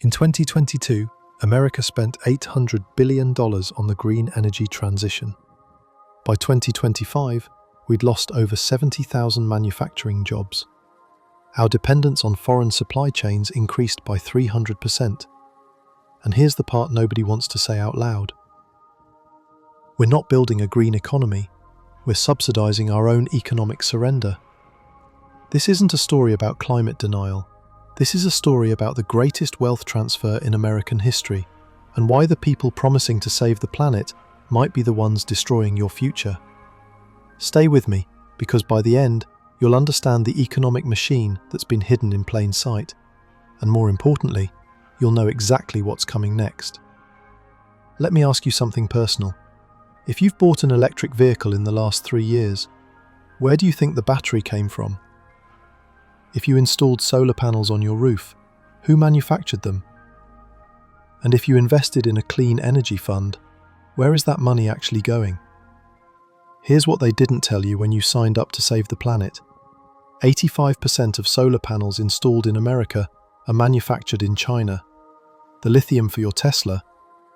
In 2022, America spent $800 billion on the green energy transition. By 2025, we'd lost over 70,000 manufacturing jobs. Our dependence on foreign supply chains increased by 300%. And here's the part nobody wants to say out loud. We're not building a green economy, we're subsidizing our own economic surrender. This isn't a story about climate denial. This is a story about the greatest wealth transfer in American history, and why the people promising to save the planet might be the ones destroying your future. Stay with me, because by the end, you'll understand the economic machine that's been hidden in plain sight. And more importantly, you'll know exactly what's coming next. Let me ask you something personal. If you've bought an electric vehicle in the last 3 years, where do you think the battery came from? If you installed solar panels on your roof, who manufactured them? And if you invested in a clean energy fund, where is that money actually going? Here's what they didn't tell you when you signed up to save the planet. 85% of solar panels installed in America are manufactured in China. The lithium for your Tesla,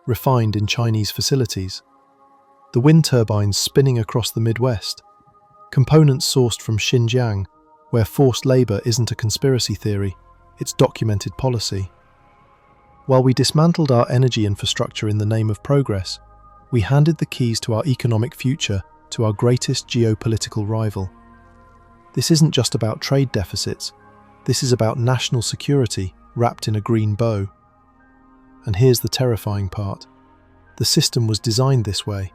refined in Chinese facilities. The wind turbines spinning across the Midwest. Components sourced from Xinjiang, where forced labor isn't a conspiracy theory, it's documented policy. While we dismantled our energy infrastructure in the name of progress, we handed the keys to our economic future to our greatest geopolitical rival. This isn't just about trade deficits, this is about national security wrapped in a green bow. And here's the terrifying part. The system was designed this way.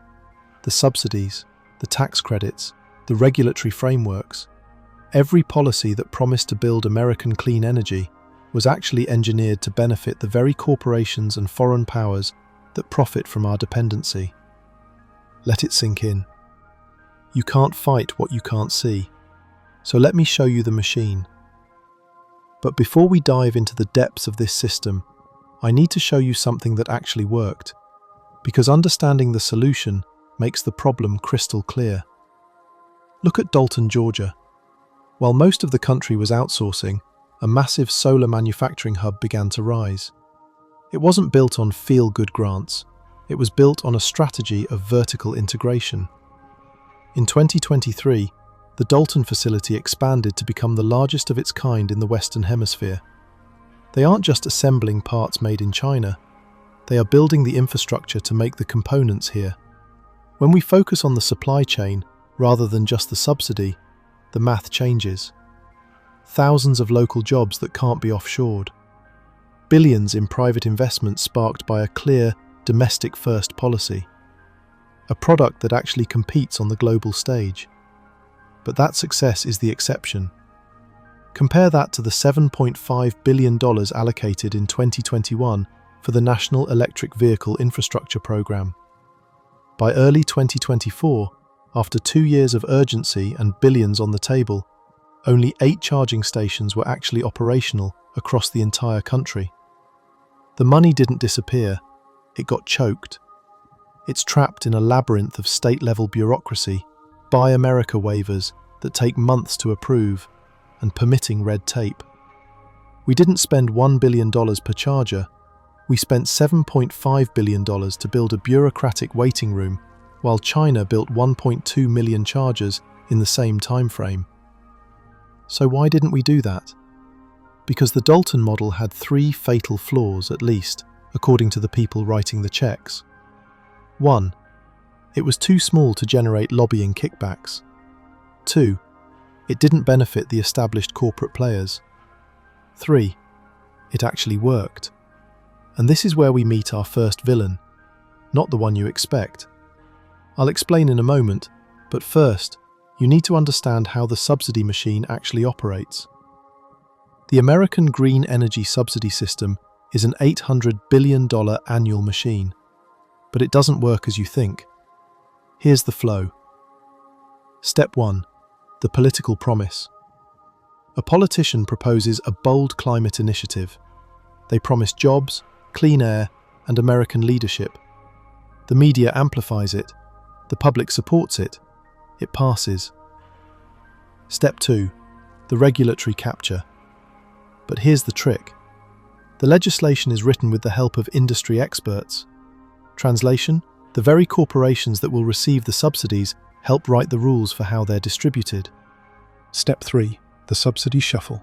The subsidies, the tax credits, the regulatory frameworks, every policy that promised to build American clean energy was actually engineered to benefit the very corporations and foreign powers that profit from our dependency. Let it sink in. You can't fight what you can't see. So let me show you the machine. But before we dive into the depths of this system, I need to show you something that actually worked, because understanding the solution makes the problem crystal clear. Look at Dalton, Georgia. While most of the country was outsourcing, a massive solar manufacturing hub began to rise. It wasn't built on feel-good grants, it was built on a strategy of vertical integration. In 2023, the Dalton facility expanded to become the largest of its kind in the Western Hemisphere. They aren't just assembling parts made in China, they are building the infrastructure to make the components here. When we focus on the supply chain, rather than just the subsidy, the math changes. Thousands of local jobs that can't be offshored. Billions in private investment sparked by a clear, domestic-first policy. A product that actually competes on the global stage. But that success is the exception. Compare that to the $7.5 billion allocated in 2021 for the National Electric Vehicle Infrastructure Program. By early 2024, after 2 years of urgency and billions on the table, only 8 charging stations were actually operational across the entire country. The money didn't disappear, it got choked. It's trapped in a labyrinth of state-level bureaucracy, Buy America waivers that take months to approve, and permitting red tape. We didn't spend $1 billion per charger, we spent $7.5 billion to build a bureaucratic waiting room, while China built 1.2 million chargers in the same time frame. So why didn't we do that? Because the Dalton model had 3 fatal flaws at least, according to the people writing the checks. 1. It was too small to generate lobbying kickbacks. 2. It didn't benefit the established corporate players. 3. It actually worked. And this is where we meet our first villain, not the one you expect. I'll explain in a moment, but first, you need to understand how the subsidy machine actually operates. The American Green Energy Subsidy System is an $800 billion annual machine, but it doesn't work as you think. Here's the flow. Step 1. The political promise. A politician proposes a bold climate initiative. They promise jobs, clean air, and American leadership. The media amplifies it. The public supports it. It passes. Step 2. The regulatory capture. But here's the trick. The legislation is written with the help of industry experts. Translation: the very corporations that will receive the subsidies help write the rules for how they're distributed. Step 3. The subsidy shuffle.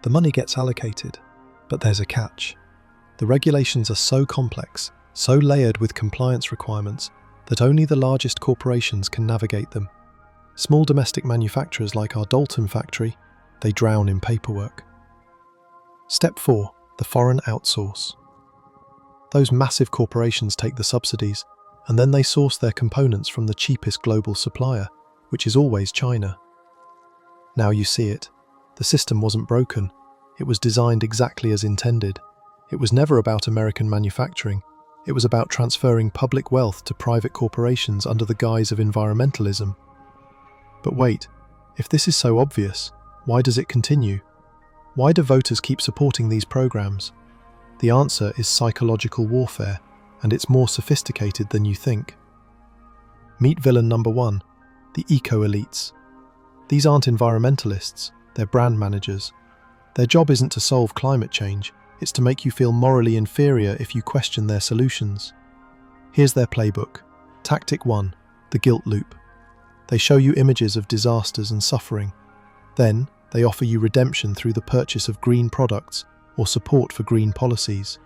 The money gets allocated, but there's a catch. The regulations are so complex, so layered with compliance requirements, that only the largest corporations can navigate them. Small domestic manufacturers like our Dalton factory, they drown in paperwork. Step 4. The foreign outsource. Those massive corporations take the subsidies, and then they source their components from the cheapest global supplier, which is always China. Now you see it. The system wasn't broken. It was designed exactly as intended. It was never about American manufacturing. It was about transferring public wealth to private corporations under the guise of environmentalism. But wait, if this is so obvious, why does it continue? Why do voters keep supporting these programs? The answer is psychological warfare, and it's more sophisticated than you think. Meet villain number 1, the eco-elites. These aren't environmentalists, they're brand managers. Their job isn't to solve climate change, it's to make you feel morally inferior if you question their solutions. Here's their playbook. Tactic 1, the guilt loop. They show you images of disasters and suffering. Then, they offer you redemption through the purchase of green products or support for green policies.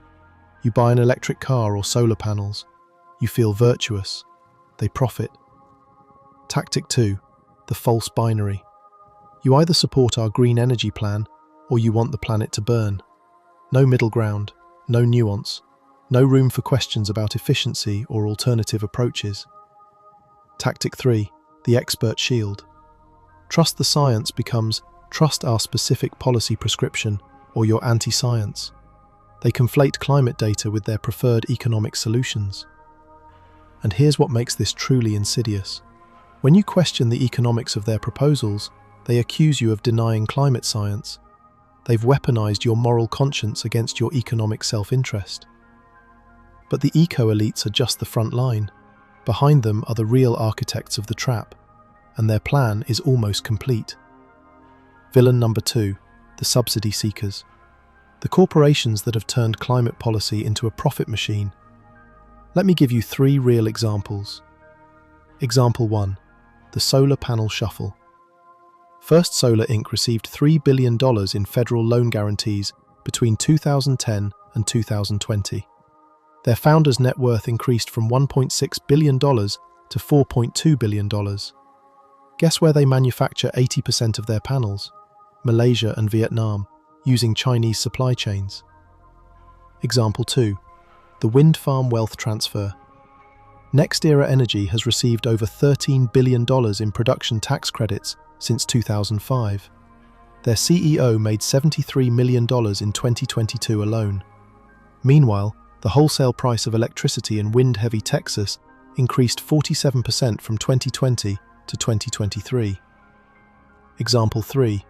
You buy an electric car or solar panels. You feel virtuous. They profit. Tactic 2, the false binary. You either support our green energy plan or you want the planet to burn. No middle ground, no nuance, no room for questions about efficiency or alternative approaches. Tactic 3, the expert shield. Trust the science becomes trust our specific policy prescription or you're anti-science. They conflate climate data with their preferred economic solutions. And here's what makes this truly insidious. When you question the economics of their proposals, they accuse you of denying climate science. They've weaponized your moral conscience against your economic self-interest. But the eco-elites are just the front line. Behind them are the real architects of the trap, and their plan is almost complete. Villain number 2, the subsidy seekers. The corporations that have turned climate policy into a profit machine. Let me give you 3 real examples. Example 1, the solar panel shuffle. First Solar Inc. received $3 billion in federal loan guarantees between 2010 and 2020. Their founder's net worth increased from $1.6 billion to $4.2 billion. Guess where they manufacture 80% of their panels? Malaysia and Vietnam, using Chinese supply chains. Example 2, the wind farm wealth transfer. NextEra Energy has received over $13 billion in production tax credits since 2005. Their CEO made $73 million in 2022 alone. Meanwhile, the wholesale price of electricity in wind-heavy Texas increased 47% from 2020 to 2023. Example 3,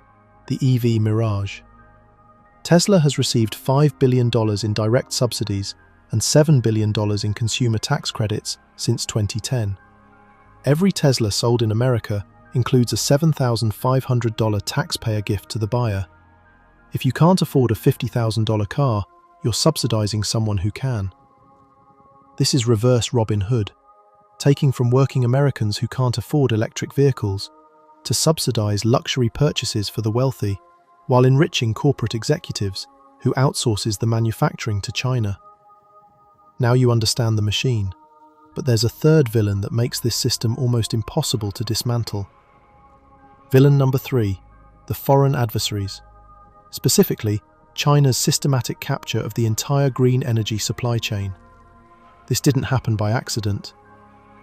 the EV mirage. Tesla has received $5 billion in direct subsidies and $7 billion in consumer tax credits since 2010. Every Tesla sold in America includes a $7,500 taxpayer gift to the buyer. If you can't afford a $50,000 car, you're subsidizing someone who can. This is reverse Robin Hood, taking from working Americans who can't afford electric vehicles to subsidize luxury purchases for the wealthy, while enriching corporate executives who outsources the manufacturing to China. Now you understand the machine, but there's a third villain that makes this system almost impossible to dismantle. Villain number 3, the foreign adversaries. Specifically, China's systematic capture of the entire green energy supply chain. This didn't happen by accident.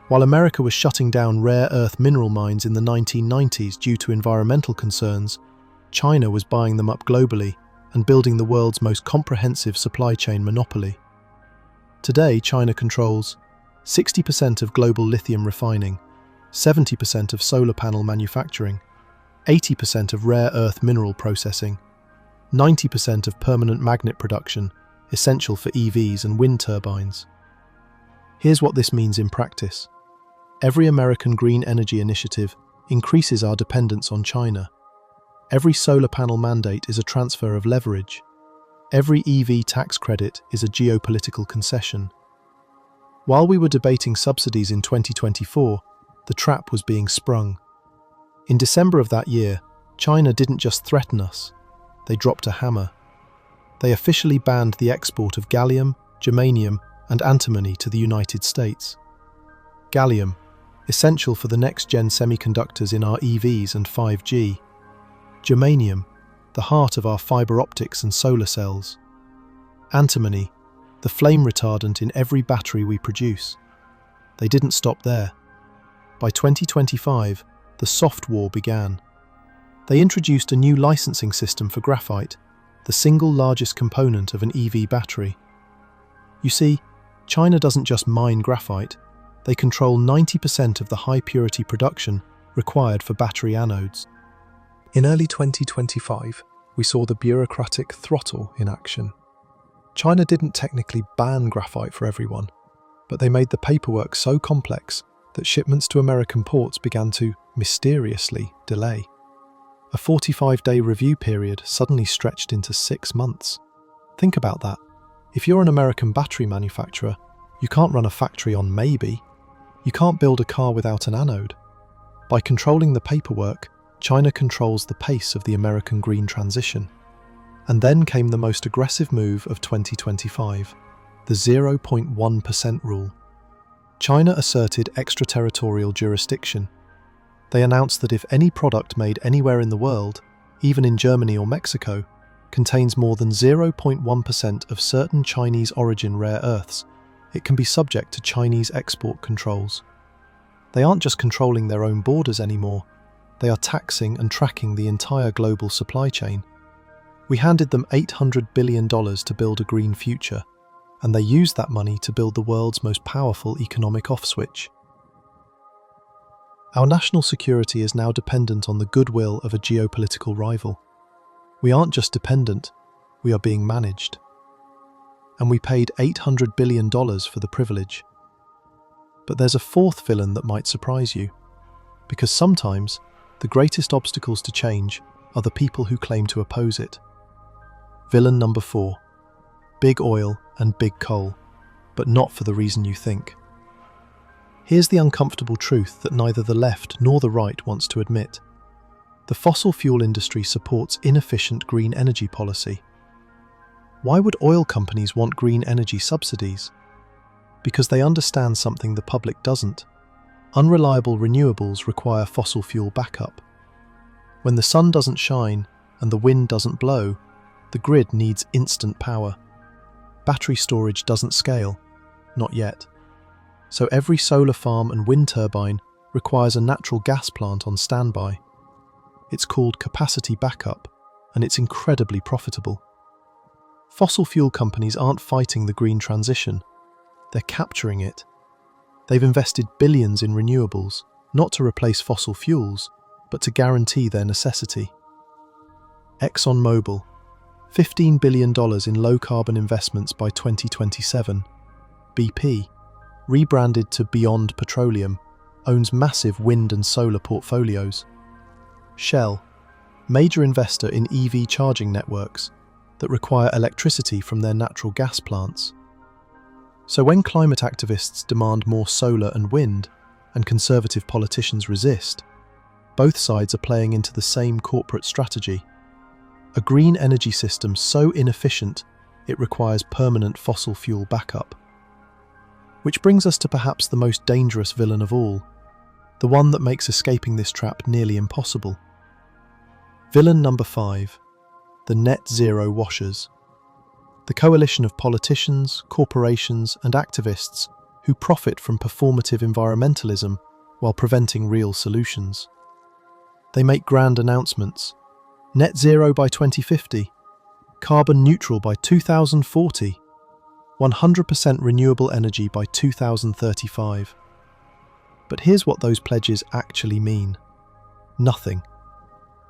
While America was shutting down rare earth mineral mines in the 1990s due to environmental concerns, China was buying them up globally and building the world's most comprehensive supply chain monopoly. Today, China controls 60% of global lithium refining, 70% of solar panel manufacturing, 80% of rare earth mineral processing, 90% of permanent magnet production, essential for EVs and wind turbines. Here's what this means in practice. Every American green energy initiative increases our dependence on China. Every solar panel mandate is a transfer of leverage. Every EV tax credit is a geopolitical concession. While we were debating subsidies in 2024, the trap was being sprung. In December of that year, China didn't just threaten us, they dropped a hammer. They officially banned the export of gallium, germanium, and antimony to the United States. Gallium, essential for the next-gen semiconductors in our EVs and 5G. Germanium, the heart of our fiber optics and solar cells. Antimony, the flame retardant in every battery we produce. They didn't stop there. By 2025, the soft war began. They introduced a new licensing system for graphite, the single largest component of an EV battery. You see, China doesn't just mine graphite, they control 90% of the high-purity production required for battery anodes. In early 2025, we saw the bureaucratic throttle in action. China didn't technically ban graphite for everyone, but they made the paperwork so complex that shipments to American ports began to mysteriously delay. A 45-day review period suddenly stretched into 6 months. Think about that. If you're an American battery manufacturer, you can't run a factory on maybe. You can't build a car without an anode. By controlling the paperwork, China controls the pace of the American green transition. And then came the most aggressive move of 2025, the 0.1% rule. China asserted extraterritorial jurisdiction. They announced that if any product made anywhere in the world, even in Germany or Mexico, contains more than 0.1% of certain Chinese origin rare earths, it can be subject to Chinese export controls. They aren't just controlling their own borders anymore, they are taxing and tracking the entire global supply chain. We handed them $800 billion to build a green future, and they used that money to build the world's most powerful economic off-switch. Our national security is now dependent on the goodwill of a geopolitical rival. We aren't just dependent, we are being managed. And we paid $800 billion for the privilege. But there's a fourth villain that might surprise you, because sometimes the greatest obstacles to change are the people who claim to oppose it. Villain number 4. Big oil and big coal, but not for the reason you think. Here's the uncomfortable truth that neither the left nor the right wants to admit. The fossil fuel industry supports inefficient green energy policy. Why would oil companies want green energy subsidies? Because they understand something the public doesn't. Unreliable renewables require fossil fuel backup. When the sun doesn't shine and the wind doesn't blow, the grid needs instant power. Battery storage doesn't scale, not yet. So every solar farm and wind turbine requires a natural gas plant on standby. It's called capacity backup, and it's incredibly profitable. Fossil fuel companies aren't fighting the green transition, they're capturing it. They've invested billions in renewables, not to replace fossil fuels, but to guarantee their necessity. ExxonMobil, $15 billion in low-carbon investments by 2027. BP, rebranded to Beyond Petroleum, owns massive wind and solar portfolios. Shell, major investor in EV charging networks that require electricity from their natural gas plants. So when climate activists demand more solar and wind, and conservative politicians resist, both sides are playing into the same corporate strategy. A green energy system so inefficient it requires permanent fossil fuel backup. Which brings us to perhaps the most dangerous villain of all, the one that makes escaping this trap nearly impossible. Villain number 5, the net zero washers. The coalition of politicians, corporations, and activists who profit from performative environmentalism while preventing real solutions. They make grand announcements. Net zero by 2050, carbon neutral by 2040, 100% renewable energy by 2035. But here's what those pledges actually mean. Nothing.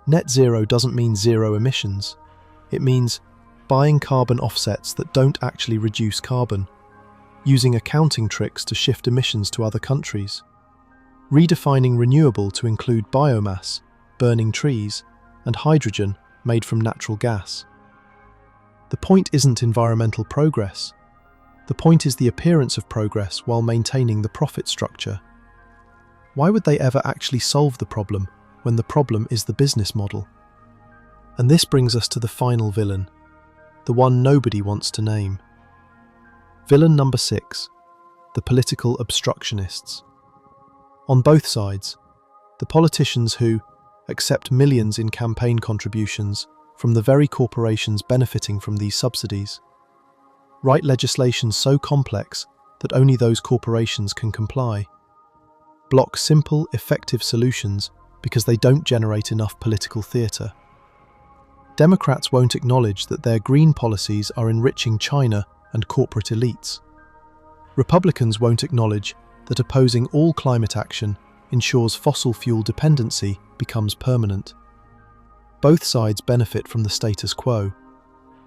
Net zero doesn't mean zero emissions. It means buying carbon offsets that don't actually reduce carbon, using accounting tricks to shift emissions to other countries, redefining renewable to include biomass, burning trees, and hydrogen made from natural gas. The point isn't environmental progress. The point is the appearance of progress while maintaining the profit structure. Why would they ever actually solve the problem when the problem is the business model? And this brings us to the final villain, the one nobody wants to name. Villain number 6, the political obstructionists. On both sides, the politicians who accept millions in campaign contributions from the very corporations benefiting from these subsidies, write legislation so complex that only those corporations can comply, block simple, effective solutions because they don't generate enough political theatre. Democrats won't acknowledge that their green policies are enriching China and corporate elites. Republicans won't acknowledge that opposing all climate action ensures fossil fuel dependency becomes permanent. Both sides benefit from the status quo.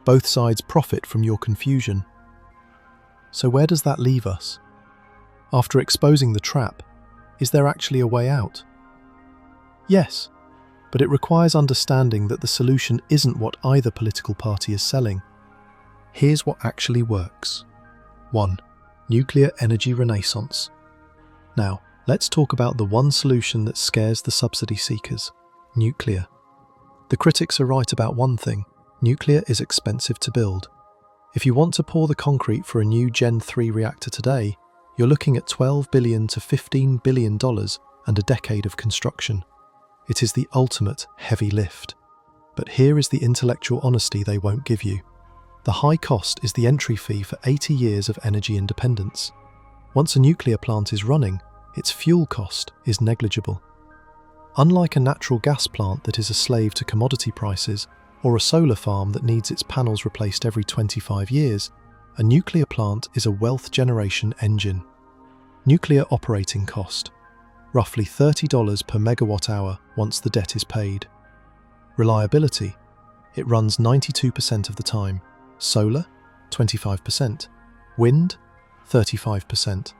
Both sides profit from your confusion. So where does that leave us? After exposing the trap, is there actually a way out? Yes, but it requires understanding that the solution isn't what either political party is selling. Here's what actually works. 1. Nuclear energy renaissance. Now, let's talk about the one solution that scares the subsidy seekers: nuclear. The critics are right about one thing: nuclear is expensive to build. If you want to pour the concrete for a new Gen 3 reactor today, you're looking at $12 billion to $15 billion and a decade of construction. It is the ultimate heavy lift. But here is the intellectual honesty they won't give you. The high cost is the entry fee for 80 years of energy independence. Once a nuclear plant is running, its fuel cost is negligible. Unlike a natural gas plant that is a slave to commodity prices, or a solar farm that needs its panels replaced every 25 years, a nuclear plant is a wealth generation engine. Nuclear operating cost: roughly $30 per megawatt hour once the debt is paid. Reliability: it runs 92% of the time. Solar, 25%. Wind, 35%.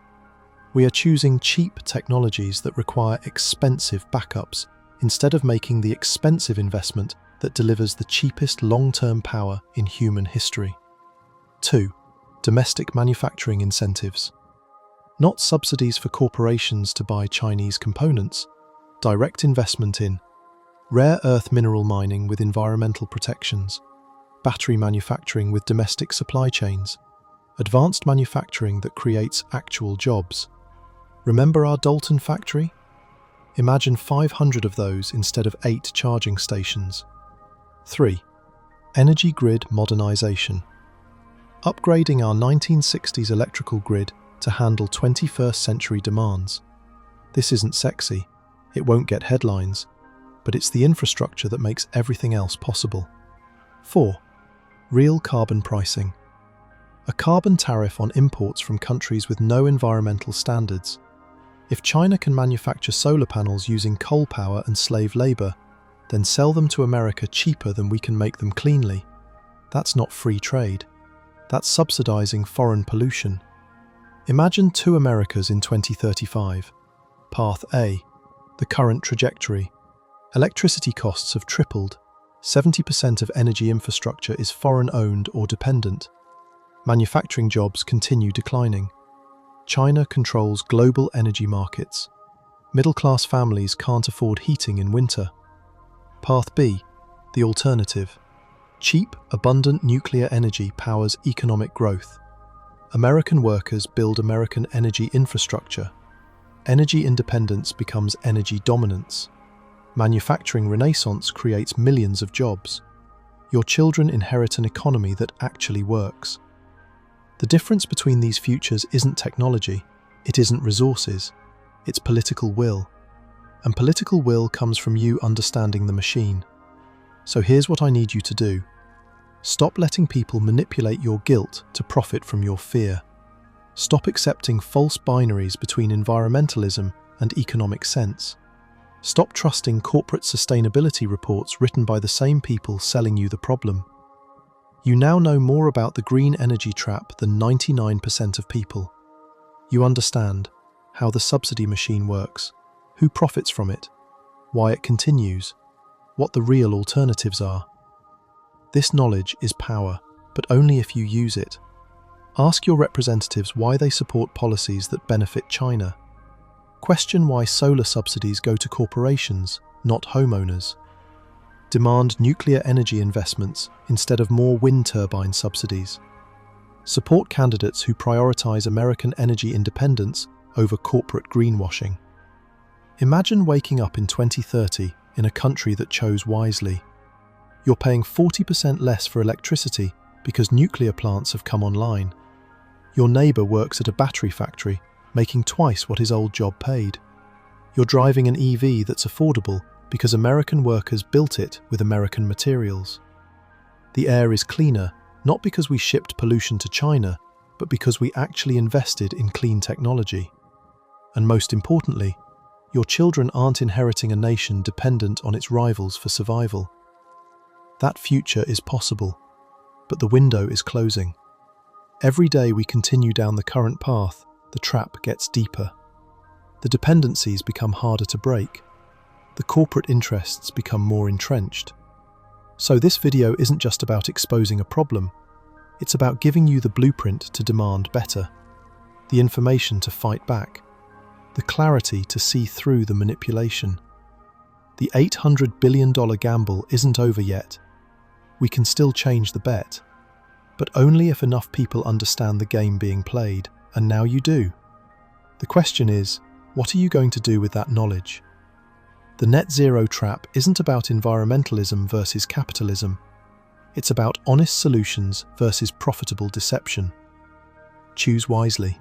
We are choosing cheap technologies that require expensive backups instead of making the expensive investment that delivers the cheapest long-term power in human history. 2. Domestic manufacturing incentives. Not subsidies for corporations to buy Chinese components, direct investment in rare earth mineral mining with environmental protections, battery manufacturing with domestic supply chains, advanced manufacturing that creates actual jobs. Remember our Dalton factory? Imagine 500 of those instead of 8 charging stations. 3. Energy grid modernization. Upgrading our 1960s electrical grid to handle 21st century demands. This isn't sexy, it won't get headlines, but it's the infrastructure that makes everything else possible. 4. Real carbon pricing. A carbon tariff on imports from countries with no environmental standards. If China can manufacture solar panels using coal power and slave labour, then sell them to America cheaper than we can make them cleanly. That's not free trade. That's subsidizing foreign pollution. Imagine 2 Americas in 2035. Path A. The current trajectory. Electricity costs have tripled. 70% of energy infrastructure is foreign-owned or dependent. Manufacturing jobs continue declining. China controls global energy markets. Middle-class families can't afford heating in winter. Path B. The alternative. Cheap, abundant nuclear energy powers economic growth. American workers build American energy infrastructure. Energy independence becomes energy dominance. Manufacturing renaissance creates millions of jobs. Your children inherit an economy that actually works. The difference between these futures isn't technology, it isn't resources, it's political will. And political will comes from you understanding the machine. So here's what I need you to do. Stop letting people manipulate your guilt to profit from your fear. Stop accepting false binaries between environmentalism and economic sense. Stop trusting corporate sustainability reports written by the same people selling you the problem. You now know more about the green energy trap than 99% of people. You understand how the subsidy machine works, who profits from it, why it continues, what the real alternatives are. This knowledge is power, but only if you use it. Ask your representatives why they support policies that benefit China. Question why solar subsidies go to corporations, not homeowners. Demand nuclear energy investments instead of more wind turbine subsidies. Support candidates who prioritize American energy independence over corporate greenwashing. Imagine waking up in 2030 in a country that chose wisely. You're paying 40% less for electricity because nuclear plants have come online. Your neighbour works at a battery factory, making twice what his old job paid. You're driving an EV that's affordable because American workers built it with American materials. The air is cleaner, not because we shipped pollution to China, but because we actually invested in clean technology. And most importantly, your children aren't inheriting a nation dependent on its rivals for survival. That future is possible, but the window is closing. Every day we continue down the current path, the trap gets deeper. The dependencies become harder to break. The corporate interests become more entrenched. So this video isn't just about exposing a problem, it's about giving you the blueprint to demand better, the information to fight back, the clarity to see through the manipulation. The $800 billion gamble isn't over yet. We can still change the bet, but only if enough people understand the game being played, and now you do. The question is, what are you going to do with that knowledge? The net zero trap isn't about environmentalism versus capitalism. It's about honest solutions versus profitable deception. Choose wisely.